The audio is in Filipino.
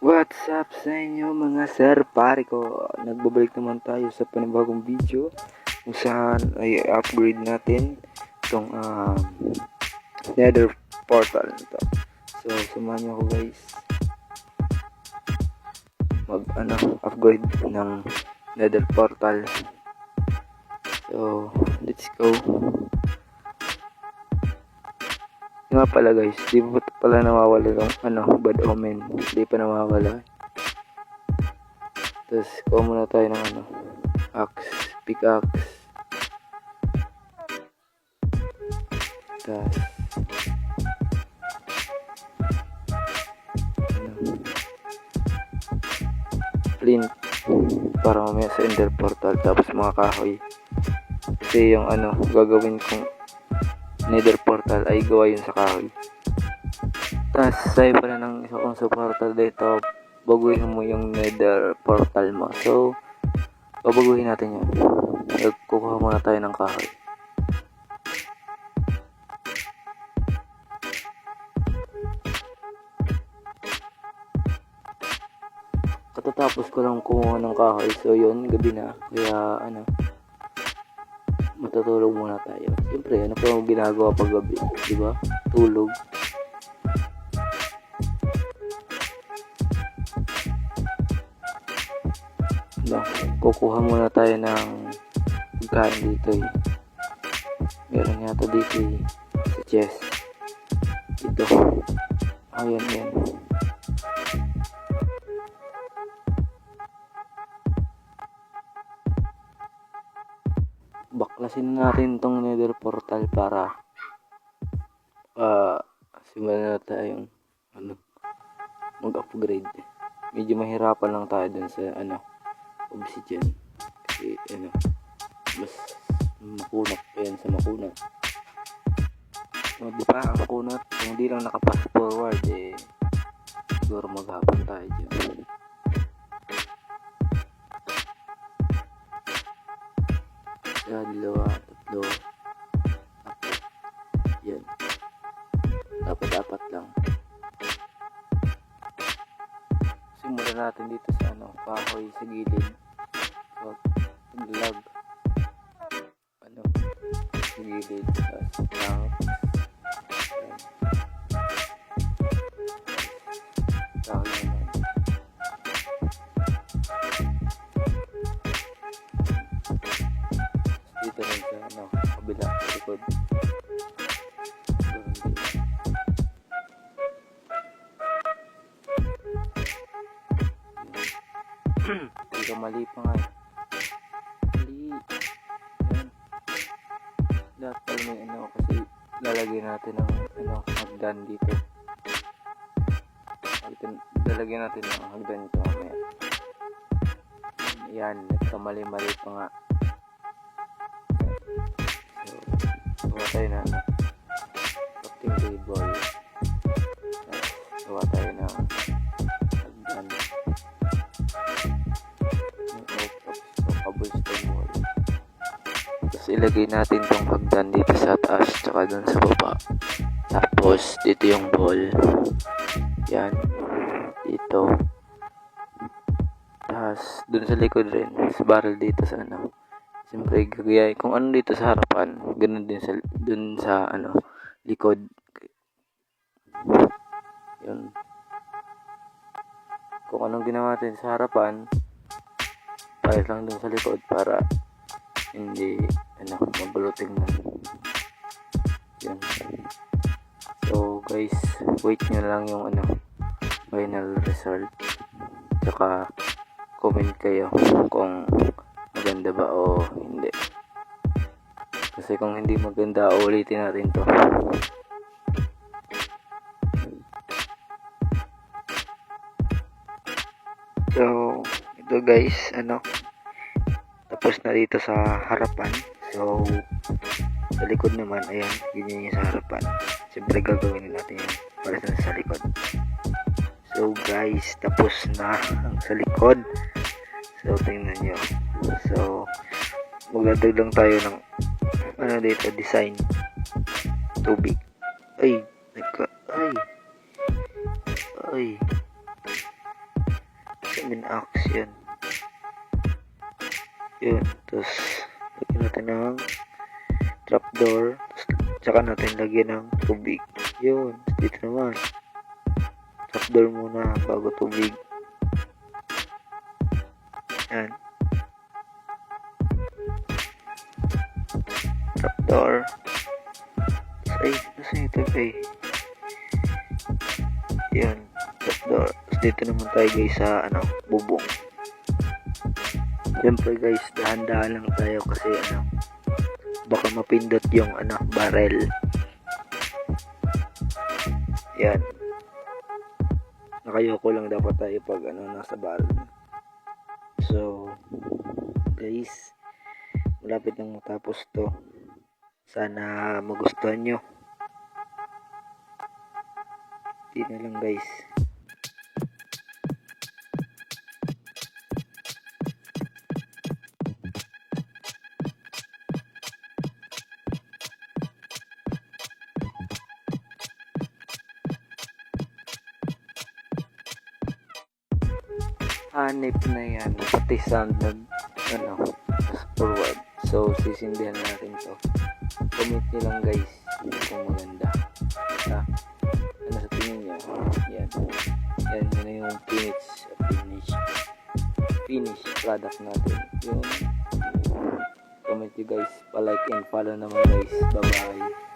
What's up sa inyo mga sir pare ko? Nagbabalik naman tayo sa panibagong video kung saan ay upgrade natin itong nether portal nito. So samahan nyo ako guys mag upgrade ng nether portal. So let's go. Nga pala guys, di pa pala nawawala yung bad omen. Di pa nawawala. Tapos kuha muna tayo ng pickaxe. Tapos flint para mamaya sa ender portal. Tapos mga kahoy. Kasi yung gagawin kong nether portal ay gawa yun sa kahoy. Tapos sa'yo pala ng isa kong supporter dito, baguhin mo yung nether portal mo. So babaguhin natin yun. Kukuha muna tayo ng kahoy. Katatapos ko lang kumuha ng kahoy. So yun, gabi na. Kaya matutulog muna tayo. Siyempre, ano pa ang ginagawa pag gabi? Diba? Tulog. Kukuha muna tayo ng pagkain dito eh. Meron yata dito eh. Sa chest. Dito. Ayan yan. Baklasin natin tong nether portal para simulan na tayong mag-upgrade. Medyo mahirapan lang tayo dun sa obsidian. Kasi mas makunat pa yan sa makunat. Di ba ang makunat? Kung hindi lang nakapass forward siguro maghapon tayo dyan. Dalawa, tatlo, apat. Yan. Dapat apat lang. Simulan natin dito sa kahoy sa gilid. So, lag. Sa gilid. Tapos lang. Kahoy naman. Dito rin sa kabila, sa likod. Dito mali pa nga. Mali. Yan. Dapat pala may kasi lalagyan natin ng hagdan dito. Lalagyan natin ng hagdan ito mamaya. Yan, nagkamali-mali pa nga. So, gawa tayo na crafting table. Gawa tayo ng hagdan. Cobblestone wall. Tapos ilagay natin tong hagdan dito sa taas tsaka dun sa baba. Tapos dito yung ball. Yan. Dito. Tapos dun sa likod rin. Sa barrel dito sa siyempre gagayay. Kung ano dito sa harapan, ganun din dun sa likod. Yun. Kung anong ginawa natin sa harapan, pahit lang dun sa likod para hindi mabuluting na. Yan. So guys, wait nyo lang yung final result. Tsaka comment kayo kung maganda ba o hindi. Kasi kung hindi maganda, ulitin natin to. So ito guys, tapos na dito sa harapan. So sa likod naman, ayan, ganyan yung sa harapan. Siyempre gagawin natin yung para sa likod. So guys, tapos na ang sa likod. So tingnan nyo. So magdadagdag lang tayo ng dito, design tubig. Ay min axe yan. Yun, tapos lagyan natin ng trapdoor, tsaka natin lagyan ng tubig. Yun, dito naman trapdoor muna bago tubig. Yan, trapdoor. Ay, nasa ito kay yan, trapdoor. Tapos dito naman tayo guys sa bubong. Siyempre guys, dahan-dahan lang tayo kasi baka mapindot yung barrel. Yan, nakayoko lang dapat tayo pag nasa barrel. So guys, malapit nang matapos to. Sana magustuhan nyo. Di na lang guys. Hanip na yan, pati sound forward. So sisindihan natin to. Comment nyo lang guys kung maganda. Ano sa tingin nyo? Yan, yun na yung finish product natin. Yun. Comment nyo guys, pa-like and follow naman guys. Bye bye.